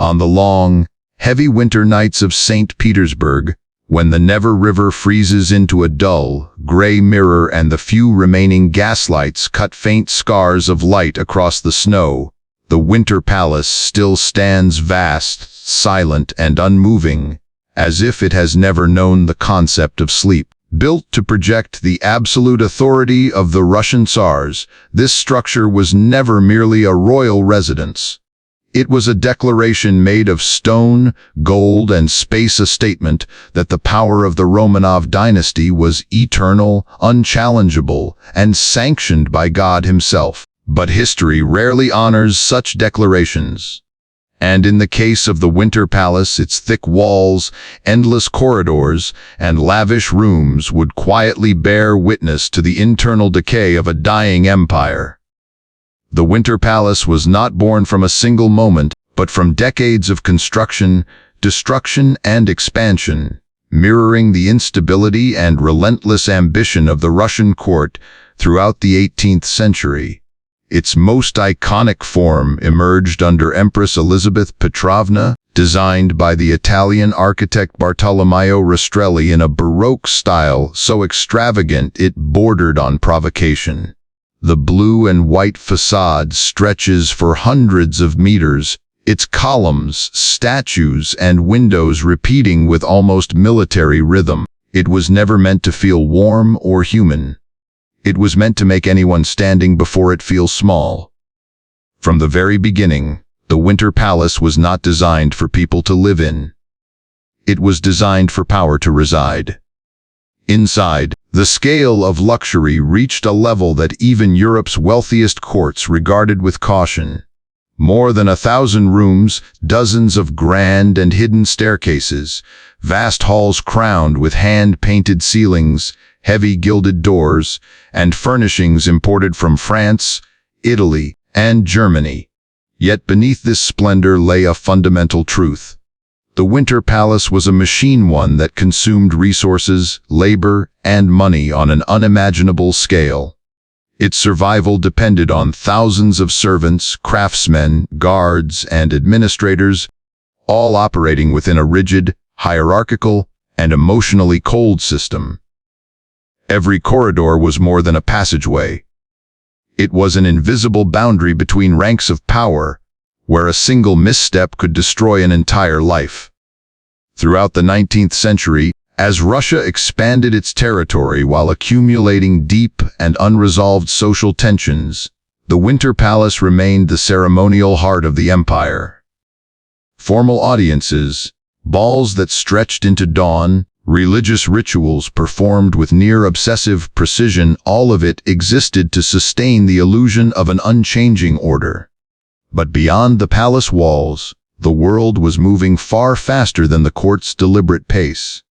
On the long, heavy winter nights of St. Petersburg, when the Never River freezes into a dull, gray mirror and the few remaining gaslights cut faint scars of light across the snow, the Winter Palace still stands vast, silent, and unmoving, as if it has never known the concept of sleep. Built to project the absolute authority of the Russian Tsars, this structure was never merely a royal residence. It was a declaration made of stone, gold, and space, a statement that the power of the Romanov dynasty was eternal, unchallengeable, and sanctioned by God himself. But history rarely honors such declarations. And in the case of the Winter Palace, its thick walls, endless corridors, and lavish rooms would quietly bear witness to the internal decay of a dying empire. The Winter Palace was not born from a single moment, but from decades of construction, destruction, and expansion, mirroring the instability and relentless ambition of the Russian court throughout the 18th century. Its most iconic form emerged under Empress Elizabeth Petrovna, designed by the Italian architect Bartolomeo Rastrelli in a Baroque style so extravagant it bordered on provocation. The blue and white facade stretches for hundreds of meters, its columns, statues, and windows repeating with almost military rhythm. It was never meant to feel warm or human. It was meant to make anyone standing before it feel small. From the very beginning, the Winter Palace was not designed for people to live in. It was designed for power to reside. Inside, the scale of luxury reached a level that even Europe's wealthiest courts regarded with caution. More than 1,000 rooms, dozens of grand and hidden staircases, vast halls crowned with hand-painted ceilings, heavy gilded doors, and furnishings imported from France, Italy, and Germany. Yet beneath this splendor lay a fundamental truth. The Winter Palace was a machine, one that consumed resources, labor, and money on an unimaginable scale. Its survival depended on thousands of servants, craftsmen, guards, and administrators, all operating within a rigid, hierarchical, and emotionally cold system. Every corridor was more than a passageway. It was an invisible boundary between ranks of power, where a single misstep could destroy an entire life. Throughout the 19th century, as Russia expanded its territory while accumulating deep and unresolved social tensions, the Winter Palace remained the ceremonial heart of the empire. Formal audiences, balls that stretched into dawn, religious rituals performed with near-obsessive precision, all of it existed to sustain the illusion of an unchanging order. But beyond the palace walls, the world was moving far faster than the court's deliberate pace.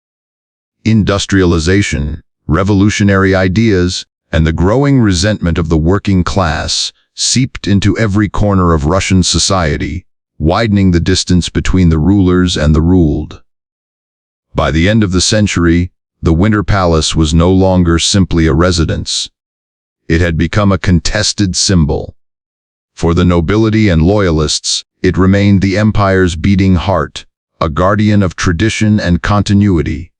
Industrialization, revolutionary ideas, and the growing resentment of the working class seeped into every corner of Russian society, widening the distance between the rulers and the ruled. By the end of the century, the Winter Palace was no longer simply a residence. It had become a contested symbol. For the nobility and loyalists, it remained the empire's beating heart, a guardian of tradition and continuity.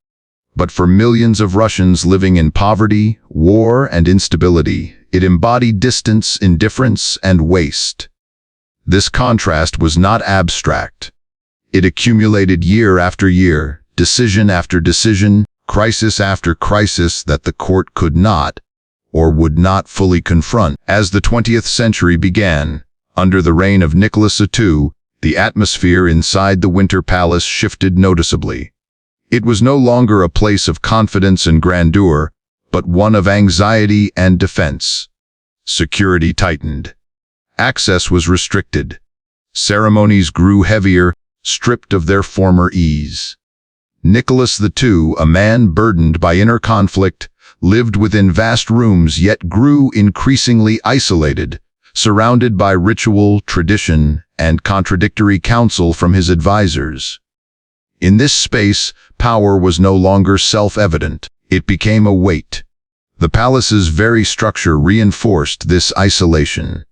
But for millions of Russians living in poverty, war, and instability, it embodied distance, indifference, and waste. This contrast was not abstract. It accumulated year after year, decision after decision, crisis after crisis that the court could not, or would not fully confront. As the 20th century began, under the reign of Nicholas II, the atmosphere inside the Winter Palace shifted noticeably. It was no longer a place of confidence and grandeur, but one of anxiety and defense. Security tightened. Access was restricted. Ceremonies grew heavier, stripped of their former ease. Nicholas II, a man burdened by inner conflict, lived within vast rooms yet grew increasingly isolated, surrounded by ritual, tradition, and contradictory counsel from his advisors. In this space, power was no longer self-evident. It became a weight. The palace's very structure reinforced this isolation.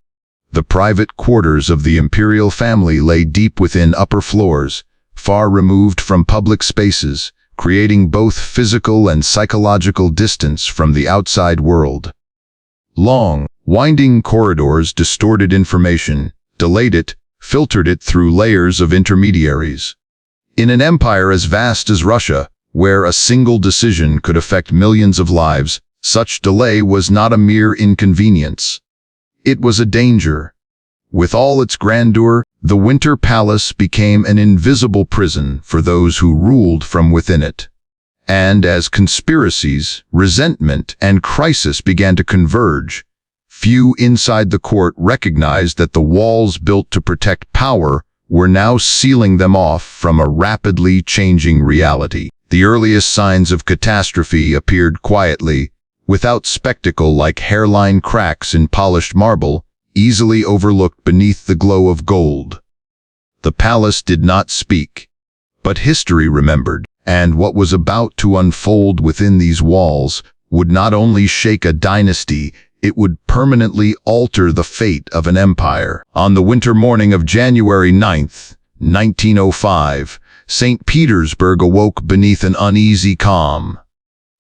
The private quarters of the imperial family lay deep within upper floors, far removed from public spaces, creating both physical and psychological distance from the outside world. Long, winding corridors distorted information, delayed it, filtered it through layers of intermediaries. In an empire as vast as Russia, where a single decision could affect millions of lives, such delay was not a mere inconvenience. It was a danger. With all its grandeur, the Winter Palace became an invisible prison for those who ruled from within it. And as conspiracies, resentment, and crisis began to converge, few inside the court recognized that the walls built to protect power were now sealing them off from a rapidly changing reality. The earliest signs of catastrophe appeared quietly, without spectacle, like hairline cracks in polished marble, easily overlooked beneath the glow of gold. The palace did not speak, but history remembered, and what was about to unfold within these walls would not only shake a dynasty, it would permanently alter the fate of an empire. On the winter morning of January 9th, 1905, St. Petersburg awoke beneath an uneasy calm.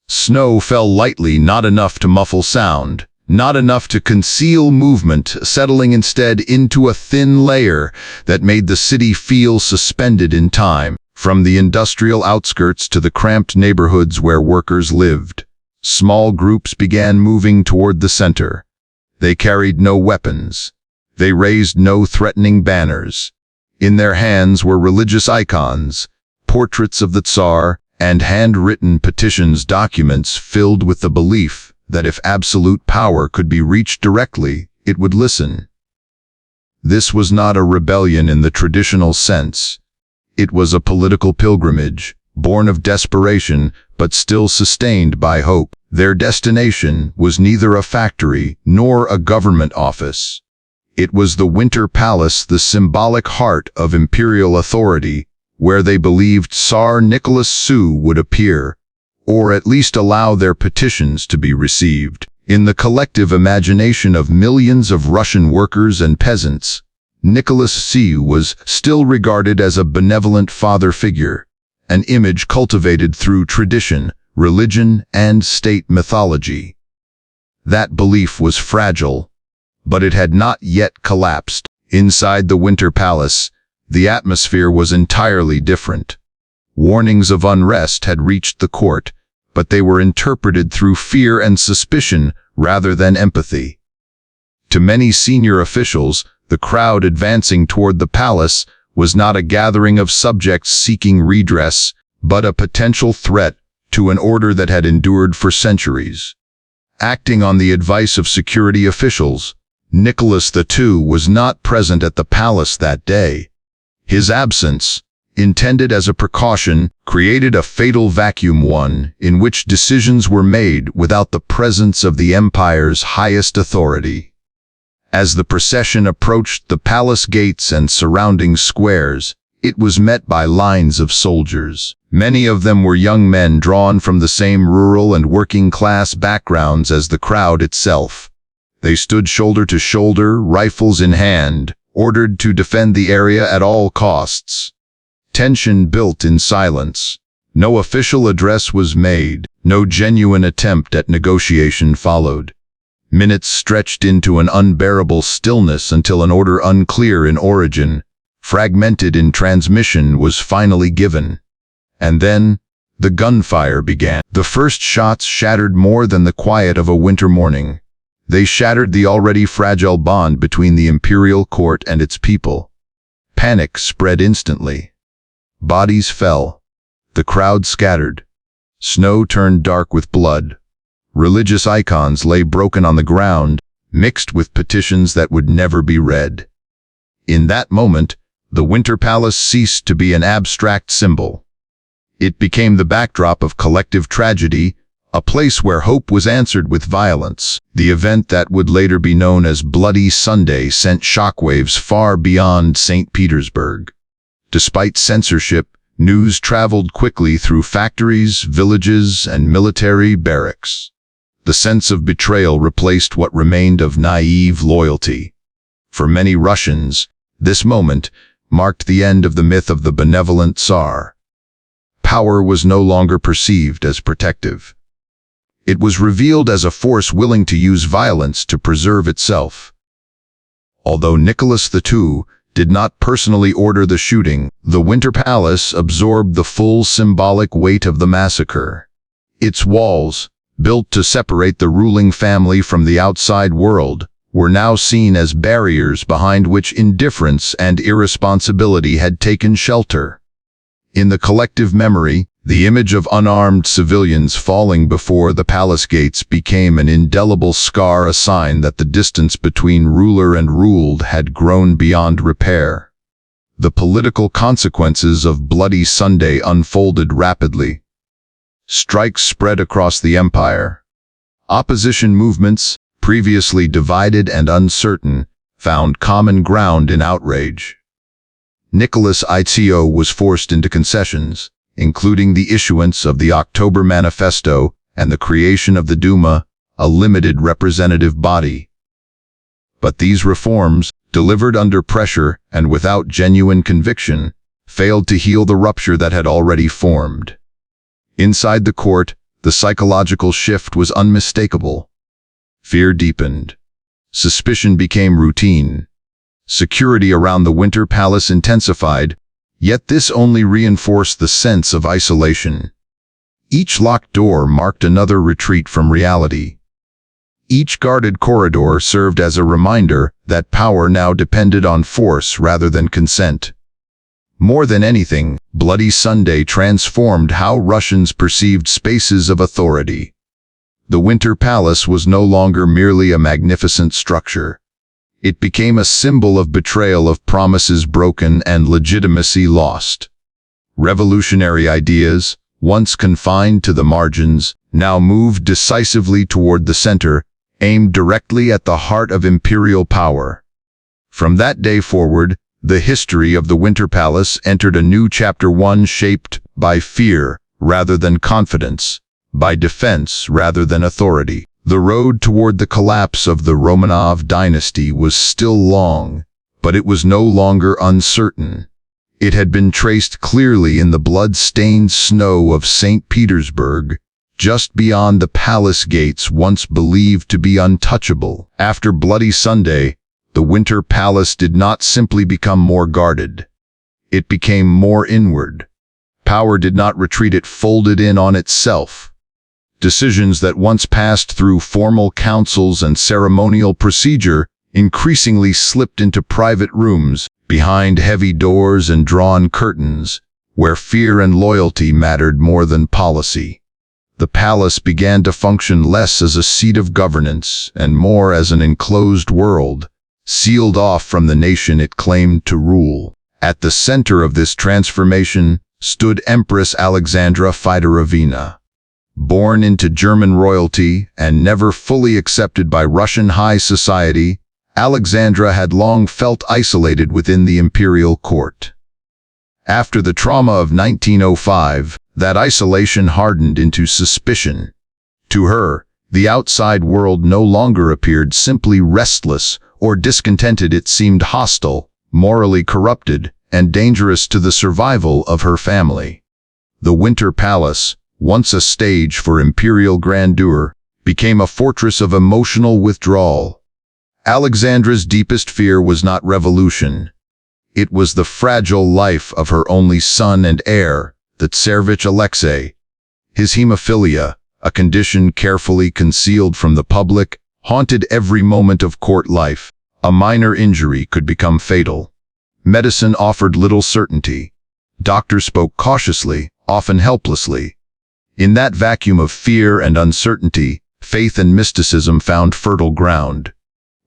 Snow fell lightly, not enough to muffle sound, not enough to conceal movement, settling instead into a thin layer that made the city feel suspended in time. From the industrial outskirts to the cramped neighborhoods where workers lived, small groups began moving toward the center. They carried no weapons. They raised no threatening banners. In their hands were religious icons, portraits of the Tsar, and handwritten petitions, documents filled with the belief that if absolute power could be reached directly, it would listen. This was not a rebellion in the traditional sense. It was a political pilgrimage, born of desperation, but still sustained by hope. Their destination was neither a factory nor a government office. It was the Winter Palace, the symbolic heart of imperial authority, where they believed Tsar Nicholas II would appear, or at least allow their petitions to be received. In the collective imagination of millions of Russian workers and peasants, Nicholas II was still regarded as a benevolent father figure, an image cultivated through tradition, religion, and state mythology. That belief was fragile, but it had not yet collapsed. Inside the Winter Palace, the atmosphere was entirely different. Warnings of unrest had reached the court, but they were interpreted through fear and suspicion rather than empathy. To many senior officials, the crowd advancing toward the palace was not a gathering of subjects seeking redress, but a potential threat to an order that had endured for centuries. Acting on the advice of security officials, Nicholas II was not present at the palace that day. His absence, intended as a precaution, created a fatal vacuum, one in which decisions were made without the presence of the empire's highest authority. As the procession approached the palace gates and surrounding squares, it was met by lines of soldiers. Many of them were young men drawn from the same rural and working-class backgrounds as the crowd itself. They stood shoulder to shoulder, rifles in hand, ordered to defend the area at all costs. Tension built in silence. No official address was made. No genuine attempt at negotiation followed. Minutes stretched into an unbearable stillness until an order unclear in origin, fragmented in transmission, was finally given. And then, the gunfire began. The first shots shattered more than the quiet of a winter morning. They shattered the already fragile bond between the imperial court and its people. Panic spread instantly. Bodies fell. The crowd scattered. Snow turned dark with blood. Religious icons lay broken on the ground, mixed with petitions that would never be read. In that moment, the Winter Palace ceased to be an abstract symbol. It became the backdrop of collective tragedy, a place where hope was answered with violence. The event that would later be known as Bloody Sunday sent shockwaves far beyond St. Petersburg. Despite censorship, news traveled quickly through factories, villages, and military barracks. The sense of betrayal replaced what remained of naive loyalty. For many Russians, this moment marked the end of the myth of the benevolent Tsar. Power was no longer perceived as protective. It was revealed as a force willing to use violence to preserve itself. Although Nicholas II did not personally order the shooting, the Winter Palace absorbed the full symbolic weight of the massacre. Its walls, built to separate the ruling family from the outside world, were now seen as barriers behind which indifference and irresponsibility had taken shelter. In the collective memory, the image of unarmed civilians falling before the palace gates became an indelible scar, a sign that the distance between ruler and ruled had grown beyond repair. The political consequences of Bloody Sunday unfolded rapidly. Strikes spread across the empire. Opposition movements, previously divided and uncertain, found common ground in outrage. Nicholas II was forced into concessions, including the issuance of the October Manifesto and the creation of the Duma, a limited representative body. But these reforms, delivered under pressure and without genuine conviction, failed to heal the rupture that had already formed. Inside the court, the psychological shift was unmistakable. Fear deepened. Suspicion became routine. Security around the Winter Palace intensified, yet this only reinforced the sense of isolation. Each locked door marked another retreat from reality. Each guarded corridor served as a reminder that power now depended on force rather than consent. More than anything, Bloody Sunday transformed how Russians perceived spaces of authority. The Winter Palace was no longer merely a magnificent structure. It became a symbol of betrayal, of promises broken and legitimacy lost. Revolutionary ideas, once confined to the margins, now moved decisively toward the center, aimed directly at the heart of imperial power. From that day forward, the history of the Winter Palace entered a new chapter, one shaped by fear rather than confidence, by defense rather than authority. The road toward the collapse of the Romanov dynasty was still long, but it was no longer uncertain. It had been traced clearly in the blood-stained snow of St. Petersburg, just beyond the palace gates once believed to be untouchable. After Bloody Sunday, the Winter Palace did not simply become more guarded. It became more inward. Power did not retreat, it folded in on itself. Decisions that once passed through formal councils and ceremonial procedure increasingly slipped into private rooms, behind heavy doors and drawn curtains, where fear and loyalty mattered more than policy. The palace began to function less as a seat of governance and more as an enclosed world, sealed off from the nation it claimed to rule. At the center of this transformation stood Empress Alexandra Fedorovna. Born into German royalty and never fully accepted by Russian high society, Alexandra had long felt isolated within the imperial court. After the trauma of 1905, that isolation hardened into suspicion. To her, the outside world no longer appeared simply restless or discontented, it seemed hostile, morally corrupted, and dangerous to the survival of her family. The Winter Palace, once a stage for imperial grandeur, became a fortress of emotional withdrawal. Alexandra's deepest fear was not revolution. It was the fragile life of her only son and heir, the Tsarevich Alexei. His hemophilia, a condition carefully concealed from the public, haunted every moment of court life. A minor injury could become fatal. Medicine offered little certainty. Doctors spoke cautiously, often helplessly. In that vacuum of fear and uncertainty, faith and mysticism found fertile ground.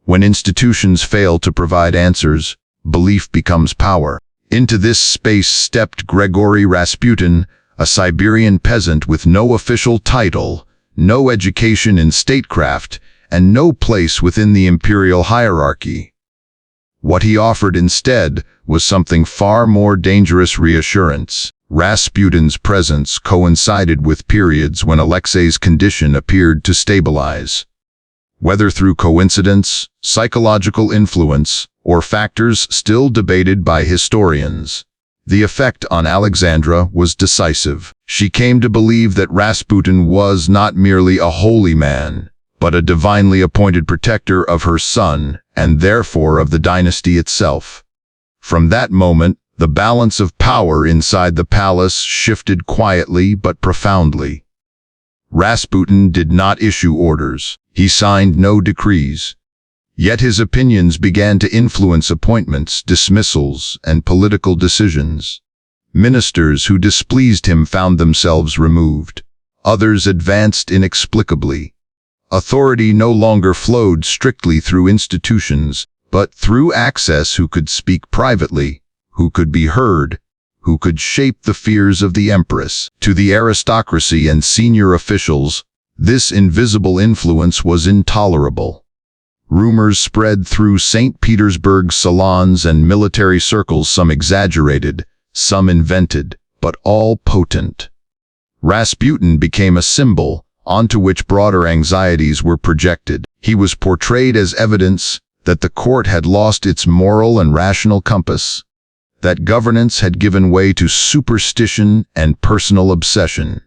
When institutions fail to provide answers, belief becomes power. Into this space stepped Grigory Rasputin, a Siberian peasant with no official title, no education in statecraft, and no place within the imperial hierarchy. What he offered instead was something far more dangerous: reassurance. Rasputin's presence coincided with periods when Alexei's condition appeared to stabilize. whether through coincidence, psychological influence, or factors still debated by historians. The effect on Alexandra was decisive. She came to believe that Rasputin was not merely a holy man, but a divinely appointed protector of her son, and therefore of the dynasty itself. From that moment, the balance of power inside the palace shifted quietly but profoundly. Rasputin did not issue orders. He signed no decrees. Yet his opinions began to influence appointments, dismissals, and political decisions. Ministers who displeased him found themselves removed. Others advanced inexplicably. Authority no longer flowed strictly through institutions, but through access who could speak privately, who could be heard, who could shape the fears of the empress. To the aristocracy and senior officials, this invisible influence was intolerable. Rumors spread through St. Petersburg's salons and military circles, some exaggerated, some invented, but all potent. Rasputin became a symbol onto which broader anxieties were projected. He was portrayed as evidence that the court had lost its moral and rational compass, that governance had given way to superstition and personal obsession.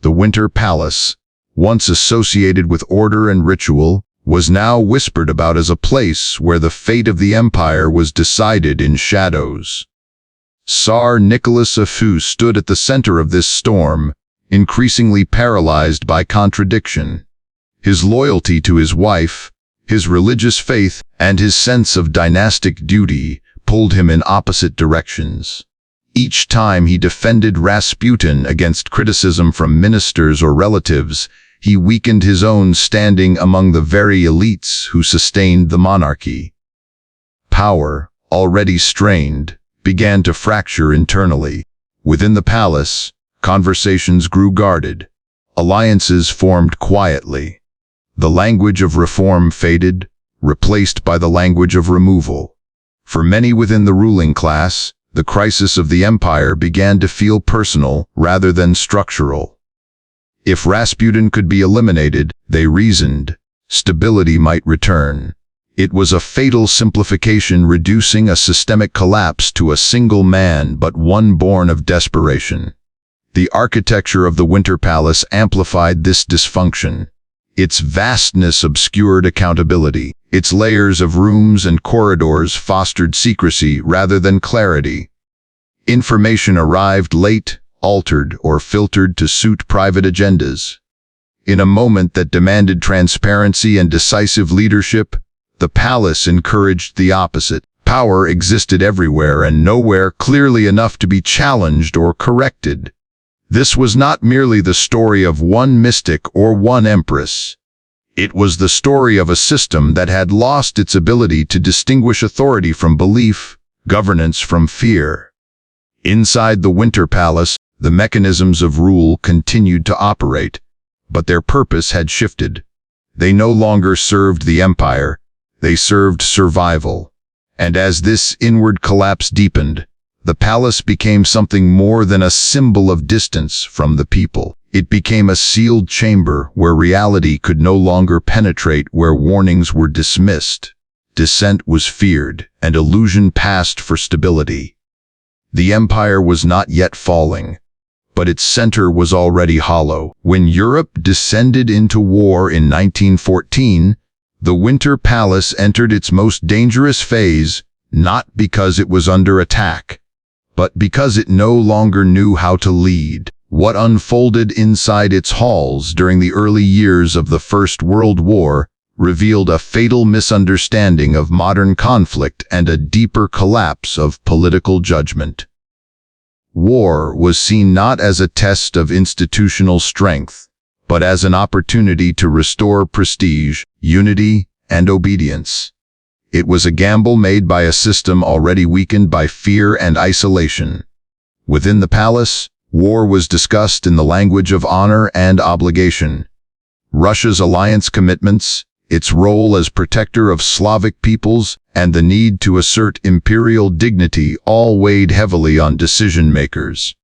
The Winter Palace, once associated with order and ritual, was now whispered about as a place where the fate of the empire was decided in shadows. Tsar Nicholas II stood at the center of this storm, increasingly paralyzed by contradiction. His loyalty to his wife, his religious faith, and his sense of dynastic duty pulled him in opposite directions. Each time he defended Rasputin against criticism from ministers or relatives, he weakened his own standing among the very elites who sustained the monarchy. Power, already strained, began to fracture internally. Within the palace, conversations grew guarded. Alliances formed quietly. The language of reform faded, replaced by the language of removal. For many within the ruling class, the crisis of the empire began to feel personal rather than structural. If Rasputin could be eliminated, they reasoned, stability might return. It was a fatal simplification, reducing a systemic collapse to a single man, but one born of desperation. The architecture of the Winter Palace amplified this dysfunction. Its vastness obscured accountability. Its layers of rooms and corridors fostered secrecy rather than clarity. Information arrived late, altered, or filtered to suit private agendas. In a moment that demanded transparency and decisive leadership, the palace encouraged the opposite. Power existed everywhere and nowhere clearly enough to be challenged or corrected. This was not merely the story of one mystic or one empress. It was the story of a system that had lost its ability to distinguish authority from belief, governance from fear. Inside the Winter Palace, the mechanisms of rule continued to operate, but their purpose had shifted. They no longer served the empire, they served survival. And as this inward collapse deepened, the palace became something more than a symbol of distance from the people. It became a sealed chamber where reality could no longer penetrate, where warnings were dismissed, dissent was feared, and illusion passed for stability. The empire was not yet falling, but its center was already hollow. When Europe descended into war in 1914, the Winter Palace entered its most dangerous phase, not because it was under attack, but because it no longer knew how to lead. What unfolded inside its halls during the early years of the First World War revealed a fatal misunderstanding of modern conflict and a deeper collapse of political judgment. War was seen not as a test of institutional strength, but as an opportunity to restore prestige, unity, and obedience. It was a gamble made by a system already weakened by fear and isolation. Within the palace, war was discussed in the language of honor and obligation. Russia's alliance commitments, its role as protector of Slavic peoples, and the need to assert imperial dignity all weighed heavily on decision-makers.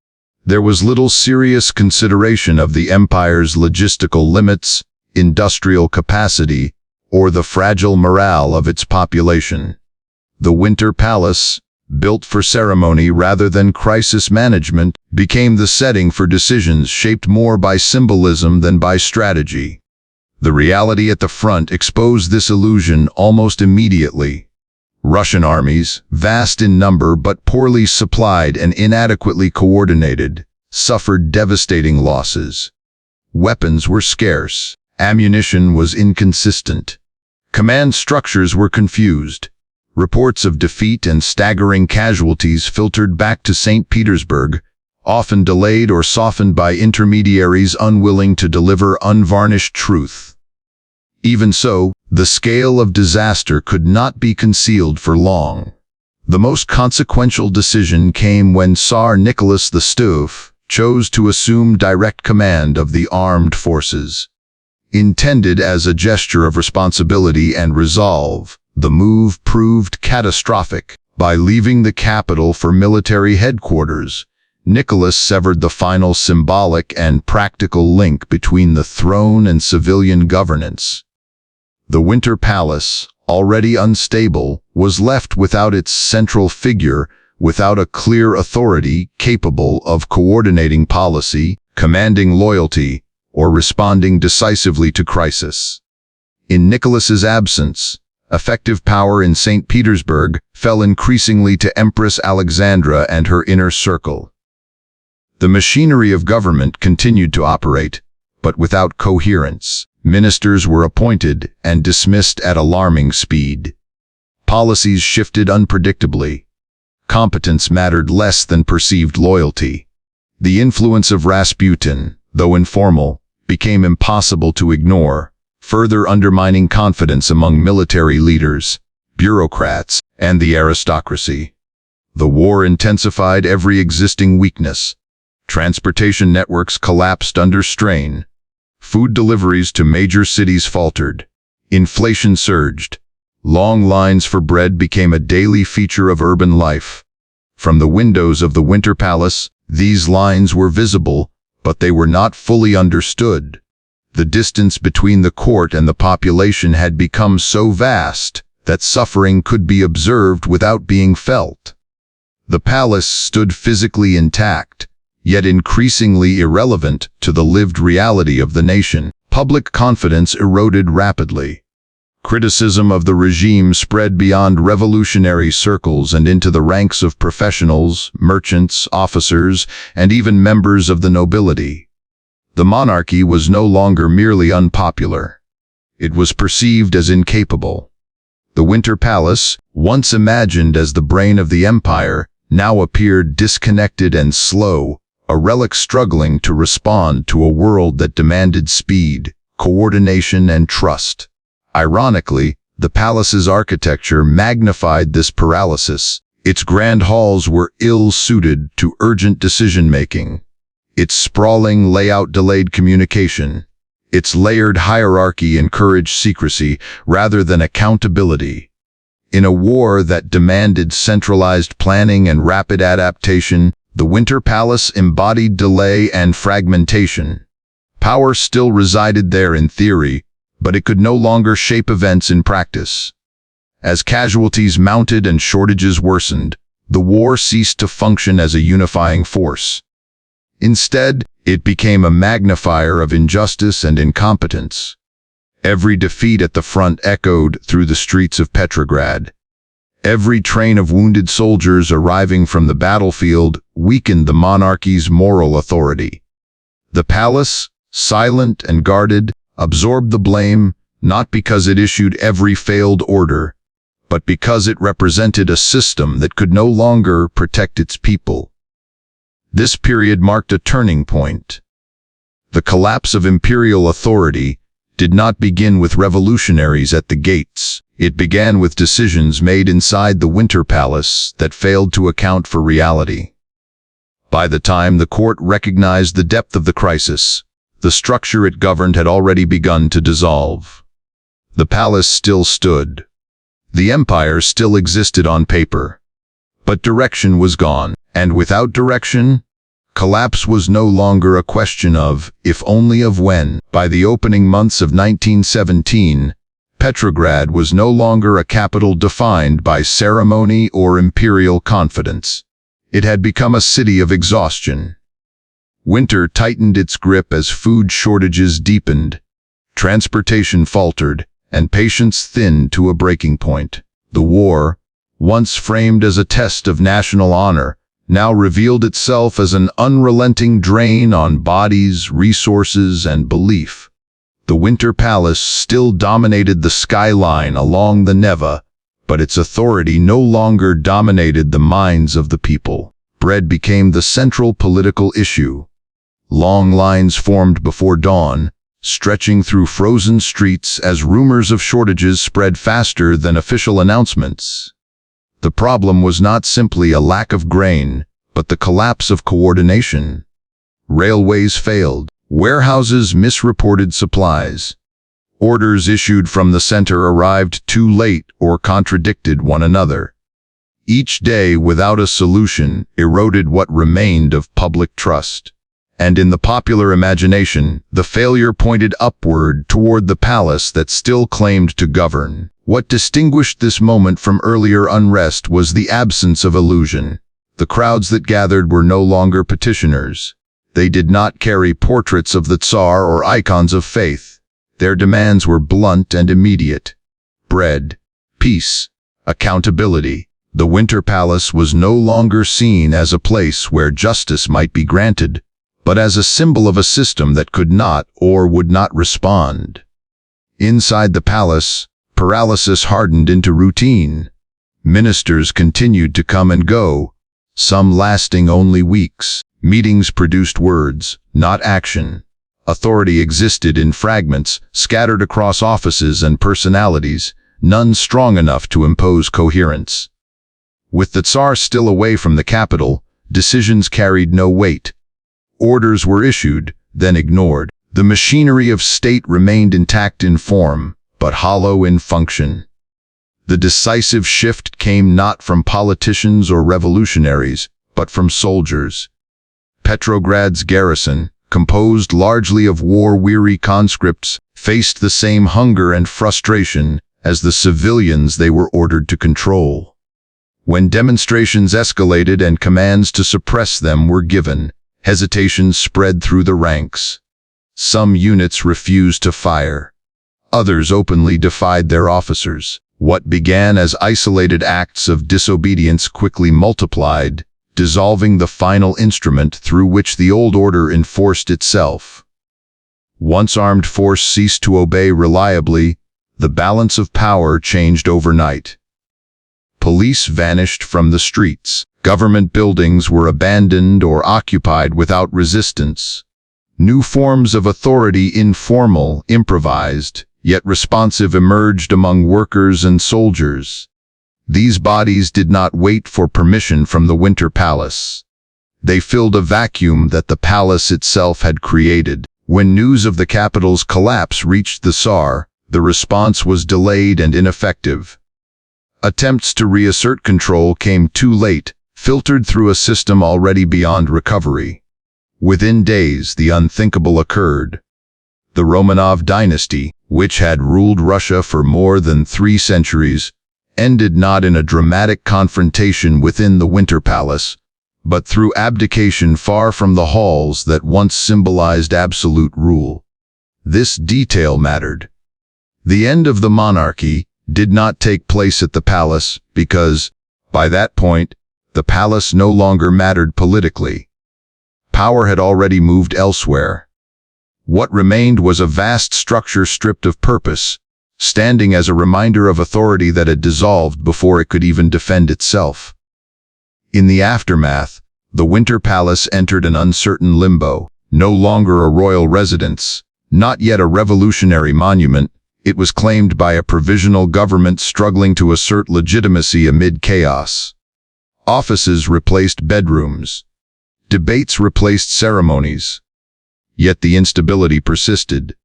There was little serious consideration of the empire's logistical limits, industrial capacity, or the fragile morale of its population. The Winter Palace, built for ceremony rather than crisis management, became the setting for decisions shaped more by symbolism than by strategy. The reality at the front exposed this illusion almost immediately. Russian armies, vast in number but poorly supplied and inadequately coordinated, suffered devastating losses. Weapons were scarce, ammunition was inconsistent. Command structures were confused. Reports of defeat and staggering casualties filtered back to St. Petersburg, often delayed or softened by intermediaries unwilling to deliver unvarnished truth. Even so, the scale of disaster could not be concealed for long. The most consequential decision came when Tsar Nicholas II chose to assume direct command of the armed forces. Intended as a gesture of responsibility and resolve, the move proved catastrophic. By leaving the capital for military headquarters, Nicholas severed the final symbolic and practical link between the throne and civilian governance. The Winter Palace, already unstable, was left without its central figure, without a clear authority capable of coordinating policy, commanding loyalty, or responding decisively to crisis. In Nicholas's absence, effective power in St. Petersburg fell increasingly to Empress Alexandra and her inner circle. The machinery of government continued to operate, but without coherence. Ministers were appointed and dismissed at alarming speed. Policies shifted unpredictably. Competence mattered less than perceived loyalty. The influence of Rasputin, though informal, became impossible to ignore, further undermining confidence among military leaders, bureaucrats, and the aristocracy. The war intensified every existing weakness. Transportation networks collapsed under strain. Food deliveries to major cities faltered. Inflation surged. Long lines for bread became a daily feature of urban life. From the windows of the Winter Palace, these lines were visible, but they were not fully understood. The distance between the court and the population had become so vast that suffering could be observed without being felt. The palace stood physically intact, yet increasingly irrelevant to the lived reality of the nation. Public confidence eroded rapidly. Criticism of the regime spread beyond revolutionary circles and into the ranks of professionals, merchants, officers, and even members of the nobility. The monarchy was no longer merely unpopular. It was perceived as incapable. The Winter Palace, once imagined as the brain of the empire, now appeared disconnected and slow, a relic struggling to respond to a world that demanded speed, coordination, and trust. Ironically, the palace's architecture magnified this paralysis. Its grand halls were ill-suited to urgent decision-making. Its sprawling layout delayed communication. Its layered hierarchy encouraged secrecy rather than accountability. In a war that demanded centralized planning and rapid adaptation, the Winter Palace embodied delay and fragmentation. Power still resided there in theory, but it could no longer shape events in practice. As casualties mounted and shortages worsened, the war ceased to function as a unifying force. Instead, it became a magnifier of injustice and incompetence. Every defeat at the front echoed through the streets of Petrograd. Every train of wounded soldiers arriving from the battlefield weakened the monarchy's moral authority. The palace, silent and guarded, absorbed the blame, not because it issued every failed order, but because it represented a system that could no longer protect its people. This period marked a turning point. The collapse of imperial authority did not begin with revolutionaries at the gates. It began with decisions made inside the Winter Palace that failed to account for reality. By the time the court recognized the depth of the crisis, the structure it governed had already begun to dissolve. The palace still stood. The empire still existed on paper. But direction was gone, and without direction, collapse was no longer a question of, if only of when. By the opening months of 1917, Petrograd was no longer a capital defined by ceremony or imperial confidence. It had become a city of exhaustion. Winter tightened its grip as food shortages deepened, transportation faltered, and patience thinned to a breaking point. The war, once framed as a test of national honor, now revealed itself as an unrelenting drain on bodies, resources, and belief. The Winter Palace still dominated the skyline along the Neva, but its authority no longer dominated the minds of the people. Bread became the central political issue. Long lines formed before dawn, stretching through frozen streets as rumors of shortages spread faster than official announcements. The problem was not simply a lack of grain, but the collapse of coordination. Railways failed. Warehouses misreported supplies. Orders issued from the center arrived too late or contradicted one another. Each day without a solution eroded what remained of public trust. And in the popular imagination, the failure pointed upward toward the palace that still claimed to govern. What distinguished this moment from earlier unrest was the absence of illusion. The crowds that gathered were no longer petitioners. They did not carry portraits of the Tsar or icons of faith. Their demands were blunt and immediate. Bread, peace, accountability. The Winter Palace was no longer seen as a place where justice might be granted, but as a symbol of a system that could not or would not respond. Inside the palace, paralysis hardened into routine. Ministers continued to come and go, some lasting only weeks. Meetings produced words, not action. Authority existed in fragments, scattered across offices and personalities, none strong enough to impose coherence. With the Tsar still away from the capital, decisions carried no weight. Orders were issued, then ignored. The machinery of state remained intact in form, but hollow in function. The decisive shift came not from politicians or revolutionaries, but from soldiers. Petrograd's garrison, composed largely of war-weary conscripts, faced the same hunger and frustration as the civilians they were ordered to control. When demonstrations escalated and commands to suppress them were given, hesitation spread through the ranks. Some units refused to fire. Others openly defied their officers. What began as isolated acts of disobedience quickly multiplied, dissolving the final instrument through which the old order enforced itself. Once armed force ceased to obey reliably, the balance of power changed overnight. Police vanished from the streets. Government buildings were abandoned or occupied without resistance. New forms of authority, informal, improvised, yet responsive, emerged among workers and soldiers. These bodies did not wait for permission from the Winter Palace. They filled a vacuum that the palace itself had created. When news of the capital's collapse reached the Tsar, the response was delayed and ineffective. Attempts to reassert control came too late, filtered through a system already beyond recovery. Within days, the unthinkable occurred. The Romanov dynasty, which had ruled Russia for more than 3 centuries, ended not in a dramatic confrontation within the Winter Palace, but through abdication far from the halls that once symbolized absolute rule. This detail mattered. The end of the monarchy did not take place at the palace because, by that point, the palace no longer mattered politically. Power had already moved elsewhere. What remained was a vast structure stripped of purpose, standing as a reminder of authority that had dissolved before it could even defend itself. In the aftermath, the Winter Palace entered an uncertain limbo. No longer a royal residence, not yet a revolutionary monument, it was claimed by a provisional government struggling to assert legitimacy amid chaos. Offices replaced bedrooms. Debates replaced ceremonies. Yet the instability persisted.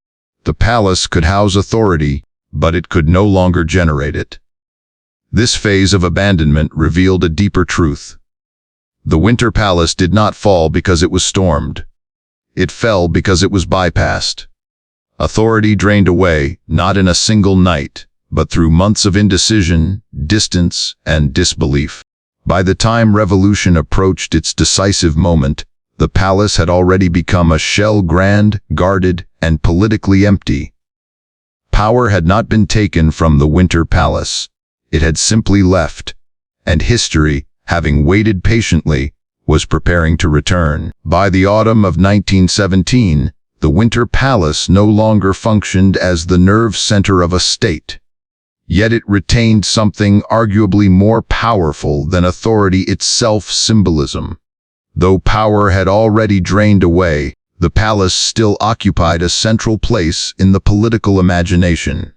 The palace could house authority, but it could no longer generate it. This phase of abandonment revealed a deeper truth. The Winter Palace did not fall because it was stormed. It fell because it was bypassed. Authority drained away, not in a single night, but through months of indecision, distance, and disbelief. By the time revolution approached its decisive moment, the palace had already become a shell, grand, guarded, and politically empty. Power had not been taken from the Winter Palace. It had simply left, and history, having waited patiently, was preparing to return. By the autumn of 1917, the Winter Palace no longer functioned as the nerve center of a state. Yet it retained something arguably more powerful than authority itself: symbolism. Though power had already drained away, the palace still occupied a central place in the political imagination.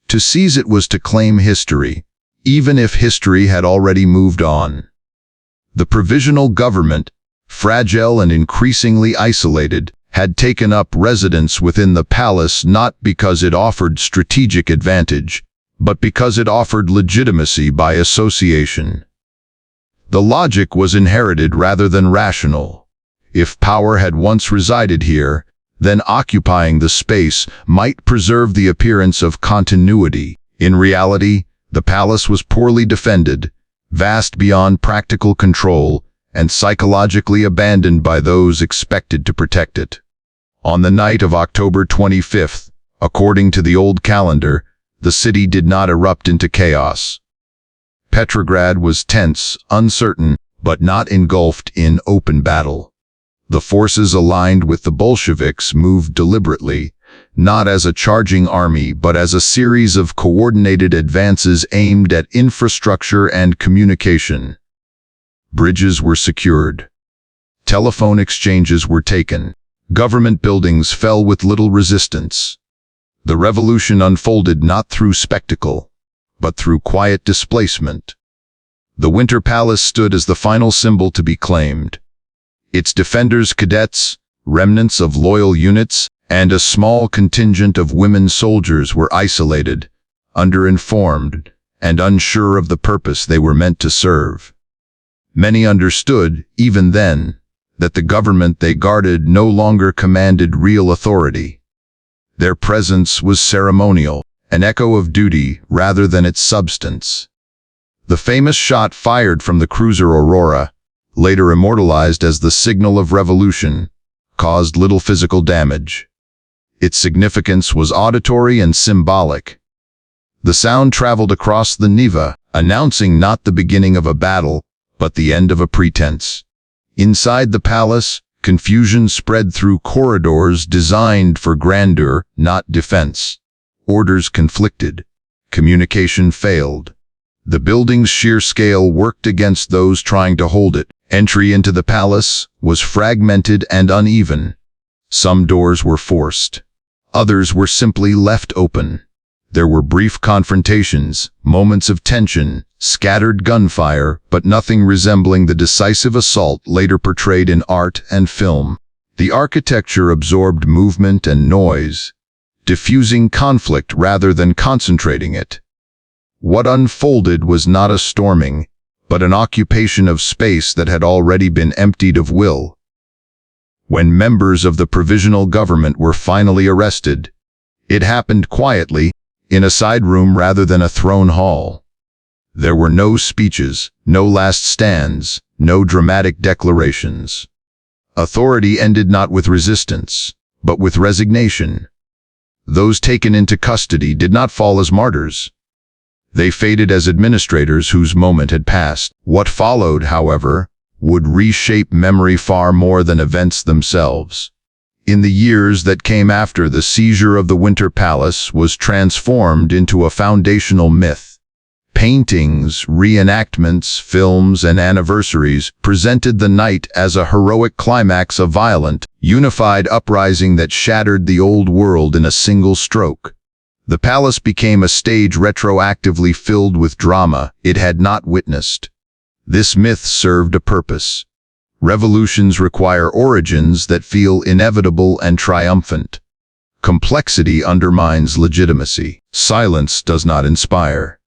To seize it was to claim history, even if history had already moved on. The provisional government, fragile and increasingly isolated, had taken up residence within the palace not because it offered strategic advantage, but because it offered legitimacy by association. The logic was inherited rather than rational. If power had once resided here, then occupying the space might preserve the appearance of continuity. In reality, the palace was poorly defended, vast beyond practical control, and psychologically abandoned by those expected to protect it. On the night of October 25th, according to the old calendar, the city did not erupt into chaos. Petrograd was tense, uncertain, but not engulfed in open battle. The forces aligned with the Bolsheviks moved deliberately, not as a charging army but as a series of coordinated advances aimed at infrastructure and communication. Bridges were secured. Telephone exchanges were taken. Government buildings fell with little resistance. The revolution unfolded not through spectacle, but through quiet displacement. The Winter Palace stood as the final symbol to be claimed. Its defenders, cadets, remnants of loyal units, and a small contingent of women soldiers were isolated, underinformed, and unsure of the purpose they were meant to serve. Many understood, even then, that the government they guarded no longer commanded real authority. Their presence was ceremonial, an echo of duty rather than its substance. The famous shot fired from the cruiser Aurora, later immortalized as the signal of revolution, caused little physical damage. Its significance was auditory and symbolic. The sound traveled across the Neva, announcing not the beginning of a battle, but the end of a pretense. Inside the palace, confusion spread through corridors designed for grandeur, not defense. Orders conflicted. Communication failed. The building's sheer scale worked against those trying to hold it. Entry into the palace was fragmented and uneven. Some doors were forced. Others were simply left open. There were brief confrontations, moments of tension, scattered gunfire, but nothing resembling the decisive assault later portrayed in art and film. The architecture absorbed movement and noise, diffusing conflict rather than concentrating it. What unfolded was not a storming, but an occupation of space that had already been emptied of will. When members of the provisional government were finally arrested, it happened quietly, in a side room rather than a throne hall. There were no speeches, no last stands, no dramatic declarations. Authority ended not with resistance, but with resignation. Those taken into custody did not fall as martyrs. They faded as administrators whose moment had passed. What followed, however, would reshape memory far more than events themselves. In the years that came after, the seizure of the Winter Palace was transformed into a foundational myth. Paintings, reenactments, films, and anniversaries presented the night as a heroic climax of violent, unified uprising that shattered the old world in a single stroke. The palace became a stage retroactively filled with drama it had not witnessed. This myth served a purpose. Revolutions require origins that feel inevitable and triumphant. Complexity undermines legitimacy. Silence does not inspire.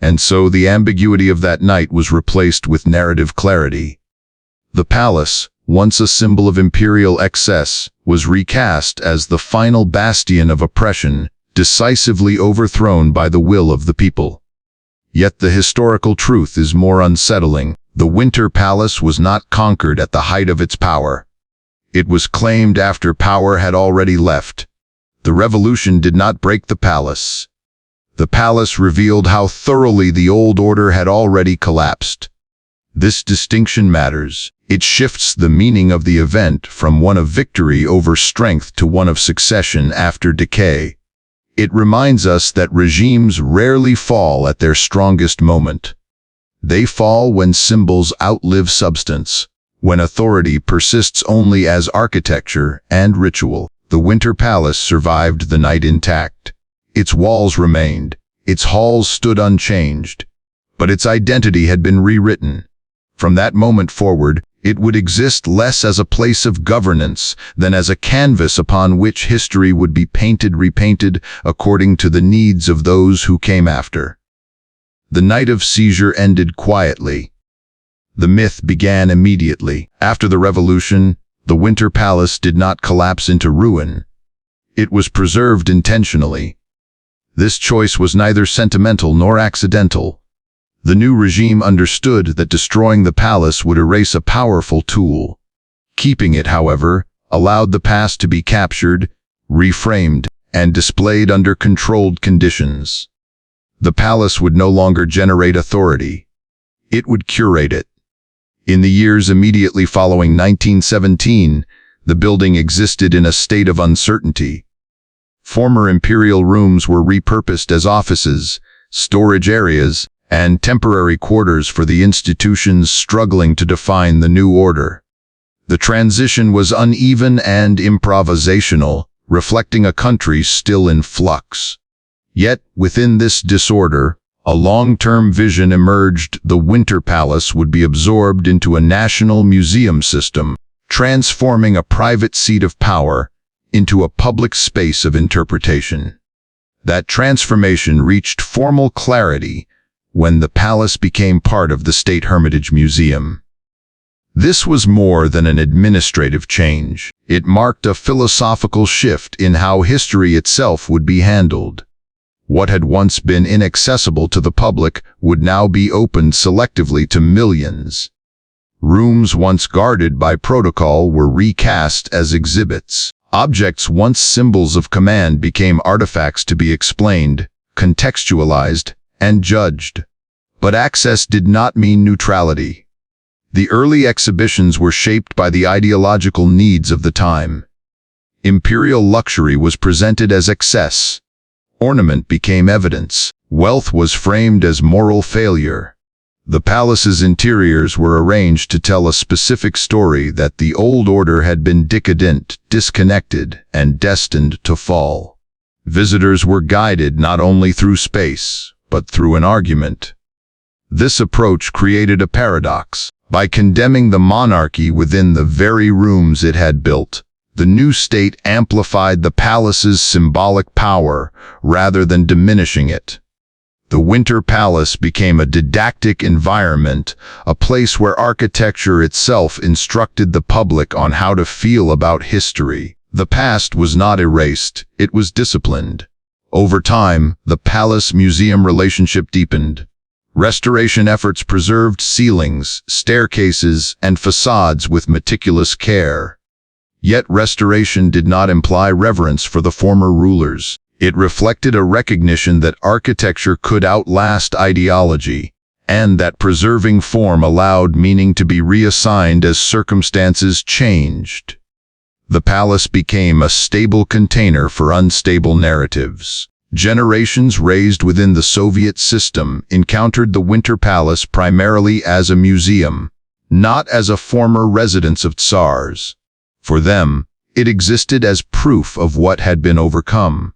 And so the ambiguity of that night was replaced with narrative clarity. The palace, once a symbol of imperial excess, was recast as the final bastion of oppression, decisively overthrown by the will of the people. Yet the historical truth is more unsettling. The Winter Palace was not conquered at the height of its power. It was claimed after power had already left. The revolution did not break the palace. The palace revealed how thoroughly the old order had already collapsed. This distinction matters. It shifts the meaning of the event from one of victory over strength to one of succession after decay. It reminds us that regimes rarely fall at their strongest moment. They fall when symbols outlive substance, when authority persists only as architecture and ritual. The Winter Palace survived the night intact. Its walls remained, its halls stood unchanged, but its identity had been rewritten. From that moment forward, it would exist less as a place of governance than as a canvas upon which history would be repainted according to the needs of those who came after. The night of seizure ended quietly. The myth began immediately. After the revolution, the Winter Palace did not collapse into ruin. It was preserved intentionally. This choice was neither sentimental nor accidental. The new regime understood that destroying the palace would erase a powerful tool. Keeping it, however, allowed the past to be captured, reframed, and displayed under controlled conditions. The palace would no longer generate authority. It would curate it. In the years immediately following 1917, the building existed in a state of uncertainty. Former imperial rooms were repurposed as offices, storage areas, and temporary quarters for the institutions struggling to define the new order. The transition was uneven and improvisational, reflecting a country still in flux. Yet, within this disorder, a long-term vision emerged. The Winter Palace would be absorbed into a national museum system, transforming a private seat of power into a public space of interpretation. That transformation reached formal clarity when the palace became part of the State Hermitage Museum. This was more than an administrative change. It marked a philosophical shift in how history itself would be handled. What had once been inaccessible to the public would now be opened selectively to millions. Rooms once guarded by protocol were recast as exhibits. Objects once symbols of command became artifacts to be explained, contextualized, and judged. But access did not mean neutrality. The early exhibitions were shaped by the ideological needs of the time. Imperial luxury was presented as excess. Ornament became evidence. Wealth was framed as moral failure. The palace's interiors were arranged to tell a specific story: that the old order had been decadent, disconnected, and destined to fall. Visitors were guided not only through space, but through an argument. This approach created a paradox. By condemning the monarchy within the very rooms it had built, the new state amplified the palace's symbolic power rather than diminishing it. The Winter Palace became a didactic environment, a place where architecture itself instructed the public on how to feel about history. The past was not erased, it was disciplined. Over time, the palace-museum relationship deepened. Restoration efforts preserved ceilings, staircases, and facades with meticulous care. Yet restoration did not imply reverence for the former rulers. It reflected a recognition that architecture could outlast ideology, and that preserving form allowed meaning to be reassigned as circumstances changed. The palace became a stable container for unstable narratives. Generations raised within the Soviet system encountered the Winter Palace primarily as a museum, not as a former residence of Tsars. For them, it existed as proof of what had been overcome.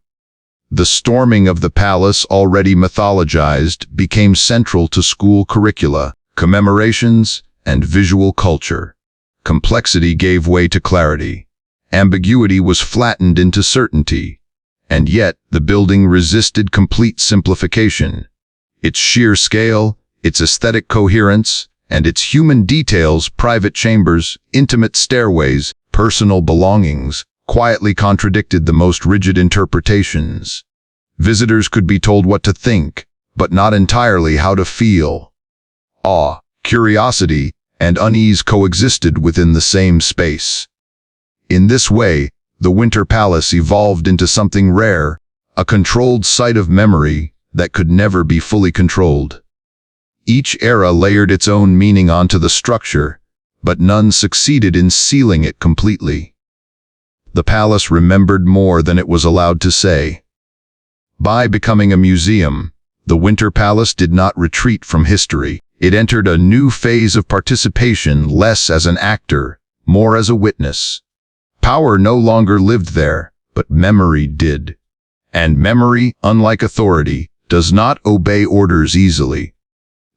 The storming of the palace, already mythologized, became central to school curricula, commemorations, and visual culture. Complexity gave way to clarity. Ambiguity was flattened into certainty. And yet, the building resisted complete simplification. Its sheer scale, its aesthetic coherence, and its human details, private chambers, intimate stairways, personal belongings, quietly contradicted the most rigid interpretations. Visitors could be told what to think, but not entirely how to feel. Awe, curiosity, and unease coexisted within the same space. In this way, the Winter Palace evolved into something rare, a controlled site of memory that could never be fully controlled. Each era layered its own meaning onto the structure, but none succeeded in sealing it completely. The palace remembered more than it was allowed to say. By becoming a museum, the Winter Palace did not retreat from history. It entered a new phase of participation, less as an actor, more as a witness. Power no longer lived there, but memory did. And memory, unlike authority, does not obey orders easily.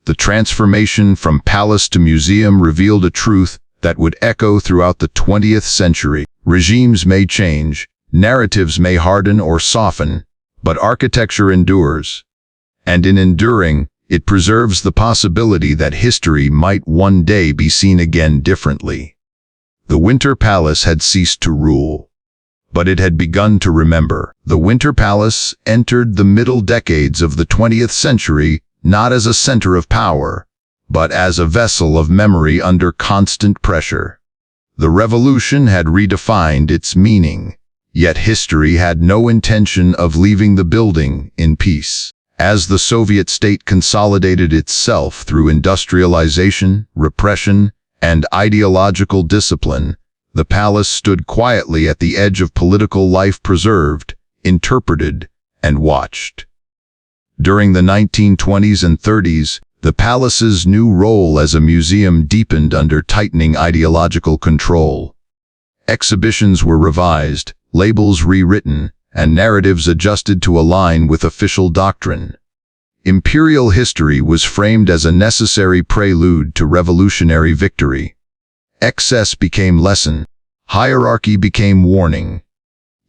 The transformation from palace to museum revealed a truth that would echo throughout the 20th century. Regimes may change, narratives may harden or soften, but architecture endures. And in enduring, it preserves the possibility that history might one day be seen again differently. The Winter Palace had ceased to rule, but it had begun to remember. The Winter Palace entered the middle decades of the 20th century not as a center of power, but as a vessel of memory under constant pressure. The revolution had redefined its meaning, yet history had no intention of leaving the building in peace. As the Soviet state consolidated itself through industrialization, repression, and ideological discipline, the palace stood quietly at the edge of political life, preserved, interpreted, and watched. During the 1920s and 30s, the palace's new role as a museum deepened under tightening ideological control. Exhibitions were revised, labels rewritten, and narratives adjusted to align with official doctrine. Imperial history was framed as a necessary prelude to revolutionary victory. Excess became lesson, hierarchy became warning.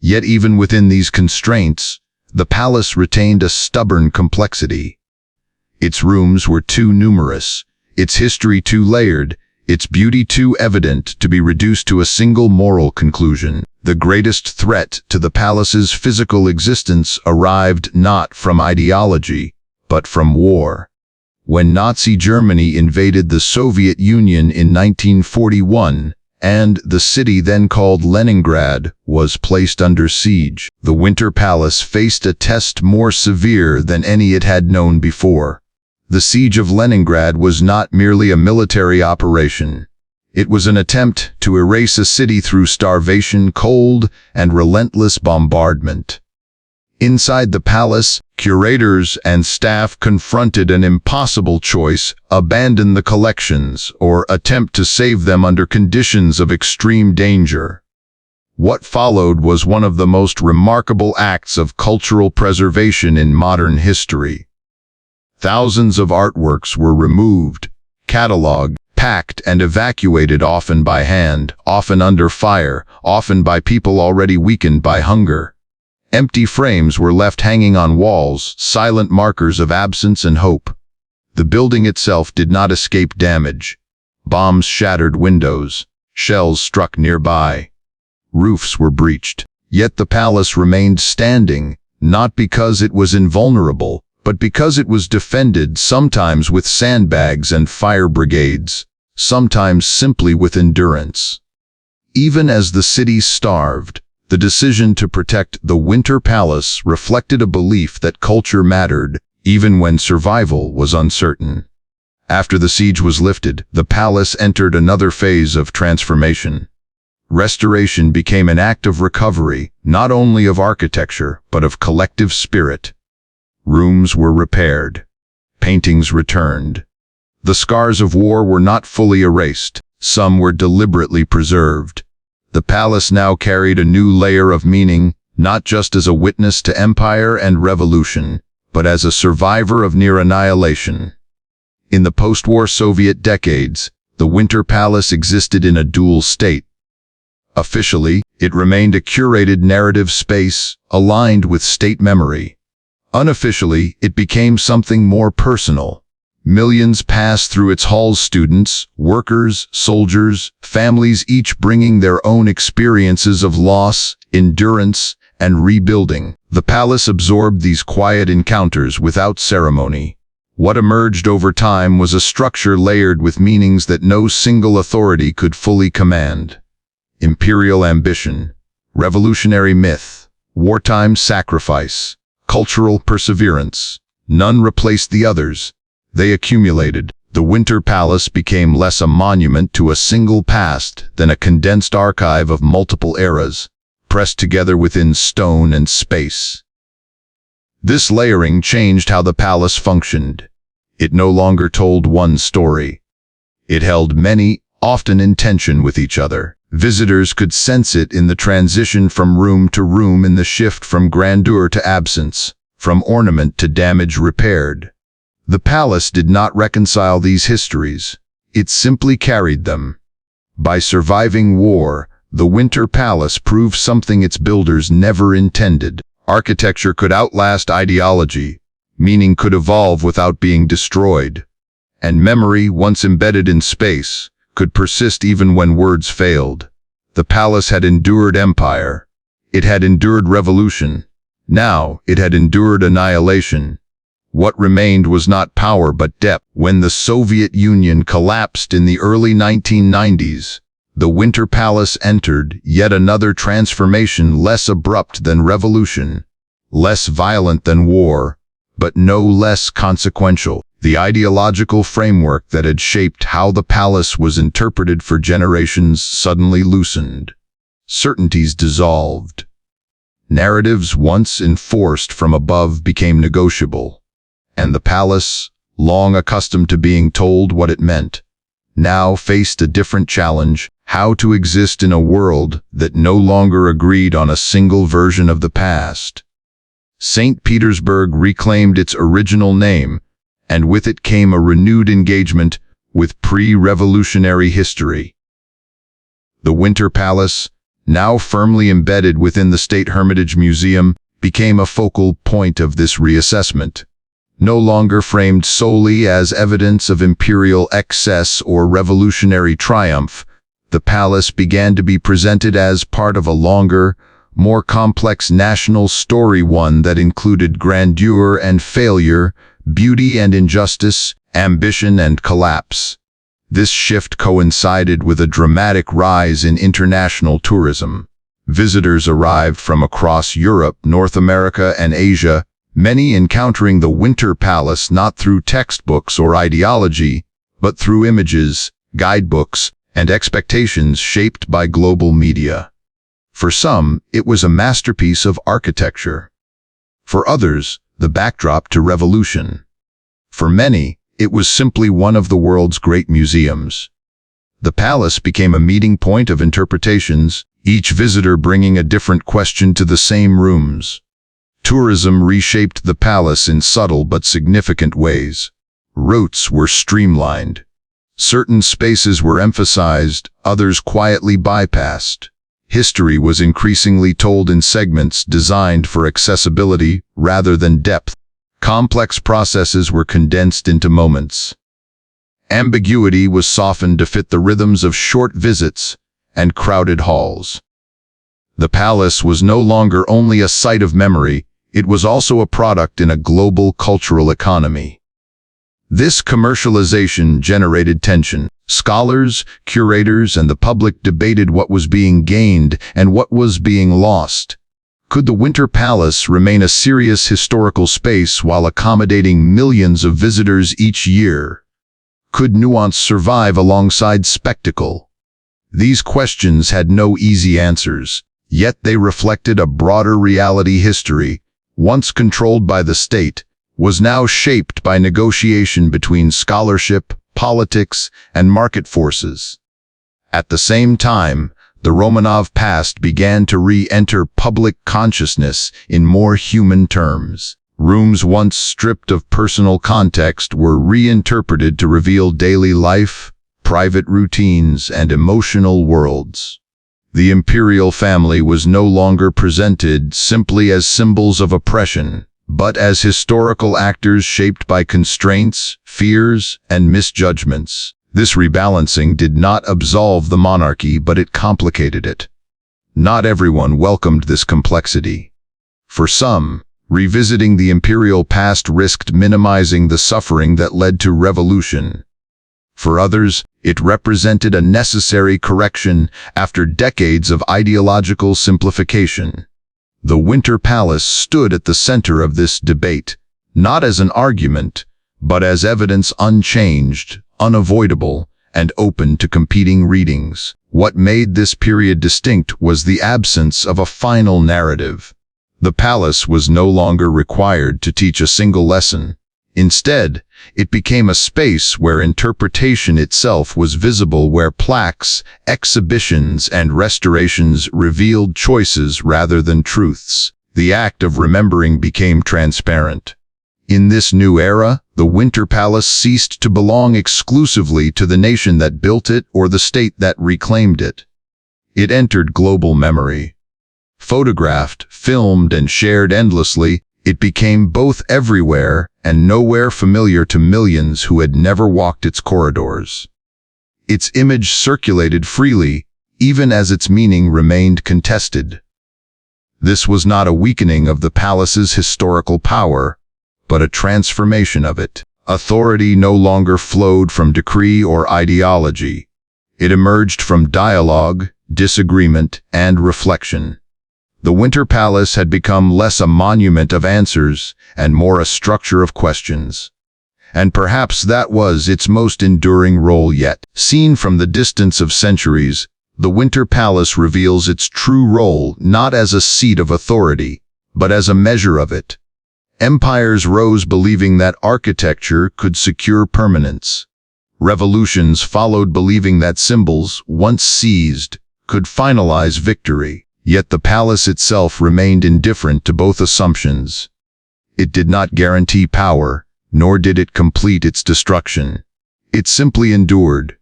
Yet even within these constraints, the palace retained a stubborn complexity. Its rooms were too numerous, its history too layered, its beauty too evident to be reduced to a single moral conclusion. The greatest threat to the palace's physical existence arrived not from ideology, but from war. When Nazi Germany invaded the Soviet Union in 1941, and the city then called Leningrad was placed under siege, the Winter Palace faced a test more severe than any it had known before. The siege of Leningrad was not merely a military operation. It was an attempt to erase a city through starvation, cold, and relentless bombardment. Inside the palace, curators and staff confronted an impossible choice: abandon the collections or attempt to save them under conditions of extreme danger. What followed was one of the most remarkable acts of cultural preservation in modern history. Thousands of artworks were removed, catalogued, packed, and evacuated, often by hand, often under fire, often by people already weakened by hunger. Empty frames were left hanging on walls, silent markers of absence and hope. The building itself did not escape damage. Bombs shattered windows, shells struck nearby. Roofs were breached. Yet the palace remained standing, not because it was invulnerable, but because it was defended, sometimes with sandbags and fire brigades, sometimes simply with endurance. Even as the city starved, the decision to protect the Winter Palace reflected a belief that culture mattered, even when survival was uncertain. After the siege was lifted, the palace entered another phase of transformation. Restoration became an act of recovery, not only of architecture, but of collective spirit. Rooms were repaired. Paintings returned. The scars of war were not fully erased. Some were deliberately preserved. The palace now carried a new layer of meaning, not just as a witness to empire and revolution, but as a survivor of near annihilation. In the post-war Soviet decades, the Winter Palace existed in a dual state. Officially, it remained a curated narrative space, aligned with state memory. Unofficially, it became something more personal. Millions passed through its halls, students, workers, soldiers, families, each bringing their own experiences of loss, endurance, and rebuilding. The palace absorbed these quiet encounters without ceremony. What emerged over time was a structure layered with meanings that no single authority could fully command. Imperial ambition, revolutionary myth, wartime sacrifice, cultural perseverance. None replaced the others. They accumulated. The Winter Palace became less a monument to a single past than a condensed archive of multiple eras, pressed together within stone and space. This layering changed how the palace functioned. It no longer told one story. It held many, often in tension with each other. Visitors could sense it in the transition from room to room, in the shift from grandeur to absence, from ornament to damage repaired. The palace did not reconcile these histories. It simply carried them. By surviving war, the Winter Palace proved something its builders never intended. Architecture could outlast ideology, meaning could evolve without being destroyed. And memory, once embedded in space, could persist even when words failed. The palace had endured empire. It had endured revolution. Now it had endured annihilation. What remained was not power but depth. When the Soviet Union collapsed in the early 1990s, the Winter Palace entered yet another transformation, less abrupt than revolution, less violent than war, but no less consequential. The ideological framework that had shaped how the palace was interpreted for generations suddenly loosened. Certainties dissolved. Narratives once enforced from above became negotiable. And the palace, long accustomed to being told what it meant, now faced a different challenge: how to exist in a world that no longer agreed on a single version of the past. St. Petersburg reclaimed its original name, and with it came a renewed engagement with pre-revolutionary history. The Winter Palace, now firmly embedded within the State Hermitage Museum, became a focal point of this reassessment. No longer framed solely as evidence of imperial excess or revolutionary triumph, the palace began to be presented as part of a longer, more complex national story, one that included grandeur and failure, beauty and injustice, ambition and collapse. This shift coincided with a dramatic rise in international tourism. Visitors arrived from across Europe, North America, and Asia, many encountering the Winter Palace not through textbooks or ideology, but through images, guidebooks, and expectations shaped by global media. For some, it was a masterpiece of architecture. For others, the backdrop to revolution. For many, it was simply one of the world's great museums. The palace became a meeting point of interpretations, each visitor bringing a different question to the same rooms. Tourism reshaped the palace in subtle but significant ways. Routes were streamlined. Certain spaces were emphasized, others quietly bypassed. History was increasingly told in segments designed for accessibility rather than depth. Complex processes were condensed into moments. Ambiguity was softened to fit the rhythms of short visits and crowded halls. The palace was no longer only a site of memory, it was also a product in a global cultural economy. This commercialization generated tension. Scholars, curators, and the public debated what was being gained and what was being lost. Could the Winter Palace remain a serious historical space while accommodating millions of visitors each year? Could nuance survive alongside spectacle? These questions had no easy answers, yet they reflected a broader reality. History, once controlled by the state, was now shaped by negotiation between scholarship, politics, and market forces. At the same time, the Romanov past began to re-enter public consciousness in more human terms. Rooms once stripped of personal context were reinterpreted to reveal daily life, private routines, and emotional worlds. The imperial family was no longer presented simply as symbols of oppression, but as historical actors shaped by constraints, fears, and misjudgments. This rebalancing did not absolve the monarchy, but it complicated it. Not everyone welcomed this complexity. For some, revisiting the imperial past risked minimizing the suffering that led to revolution. For others, it represented a necessary correction after decades of ideological simplification. The Winter Palace stood at the center of this debate, not as an argument, but as evidence unchanged, unavoidable, and open to competing readings. What made this period distinct was the absence of a final narrative. The palace was no longer required to teach a single lesson. Instead, it became a space where interpretation itself was visible, where plaques, exhibitions, and restorations revealed choices rather than truths. The act of remembering became transparent. In this new era, the Winter Palace ceased to belong exclusively to the nation that built it or the state that reclaimed it. It entered global memory. Photographed, filmed, and shared endlessly, it became both everywhere and nowhere familiar to millions who had never walked its corridors. Its image circulated freely, even as its meaning remained contested. This was not a weakening of the palace's historical power, but a transformation of it. Authority no longer flowed from decree or ideology. It emerged from dialogue, disagreement, and reflection. The Winter Palace had become less a monument of answers and more a structure of questions. And perhaps that was its most enduring role yet. Seen from the distance of centuries, the Winter Palace reveals its true role not as a seat of authority, but as a measure of it. Empires rose believing that architecture could secure permanence. Revolutions followed believing that symbols, once seized, could finalize victory. Yet the palace itself remained indifferent to both assumptions. It did not guarantee power, nor did it complete its destruction. It simply endured.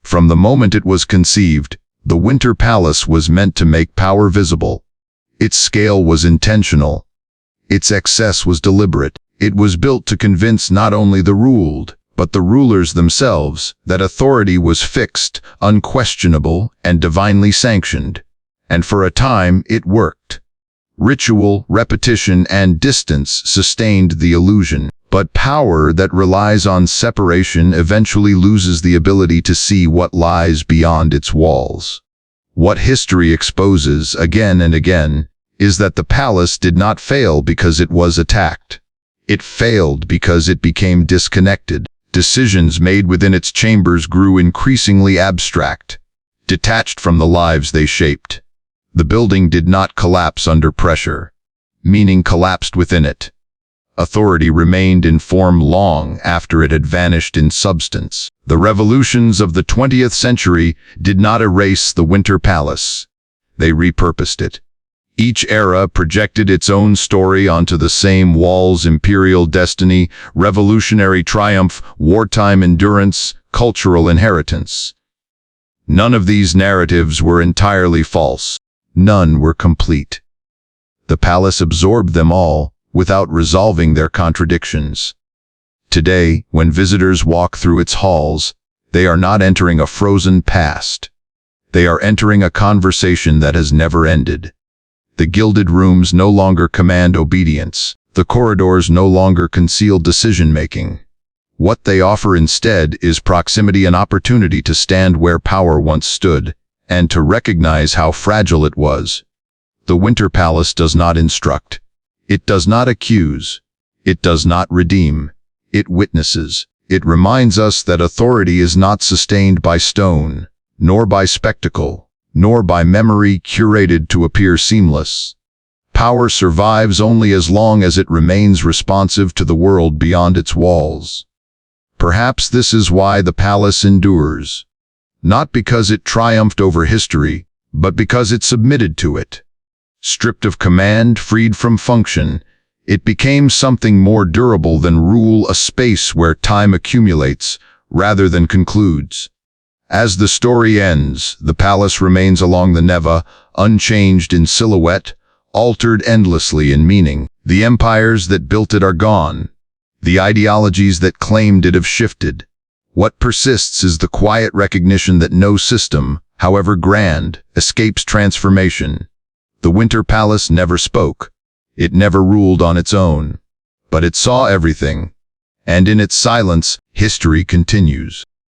From the moment it was conceived, the Winter Palace was meant to make power visible. Its scale was intentional. Its excess was deliberate. It was built to convince not only the ruled, but the rulers themselves that authority was fixed, unquestionable, and divinely sanctioned. And for a time, it worked. Ritual, repetition, and distance sustained the illusion. But power that relies on separation eventually loses the ability to see what lies beyond its walls. What history exposes again and again is that the palace did not fail because it was attacked. It failed because it became disconnected. Decisions made within its chambers grew increasingly abstract, detached from the lives they shaped. The building did not collapse under pressure. Meaning collapsed within it. Authority remained in form long after it had vanished in substance. The revolutions of the 20th century did not erase the Winter Palace. They repurposed it. Each era projected its own story onto the same walls: imperial destiny, revolutionary triumph, wartime endurance, cultural inheritance. None of these narratives were entirely false. None were complete. The palace absorbed them all, without resolving their contradictions. Today, when visitors walk through its halls, they are not entering a frozen past. They are entering a conversation that has never ended. The gilded rooms no longer command obedience. The corridors no longer conceal decision-making. What they offer instead is proximity, an opportunity to stand where power once stood, and to recognize how fragile it was. The Winter Palace does not instruct. It does not accuse. It does not redeem. It witnesses. It reminds us that authority is not sustained by stone, nor by spectacle, nor by memory curated to appear seamless. Power survives only as long as it remains responsive to the world beyond its walls. Perhaps this is why the palace endures. Not because it triumphed over history, but because it submitted to it. Stripped of command, freed from function, it became something more durable than rule, a space where time accumulates rather than concludes. As the story ends, the palace remains along the Neva, unchanged in silhouette, altered endlessly in meaning. The empires that built it are gone. The ideologies that claimed it have shifted. What persists is the quiet recognition that no system, however grand, escapes transformation. The Winter Palace never spoke. It never ruled on its own. But it saw everything. And in its silence, history continues.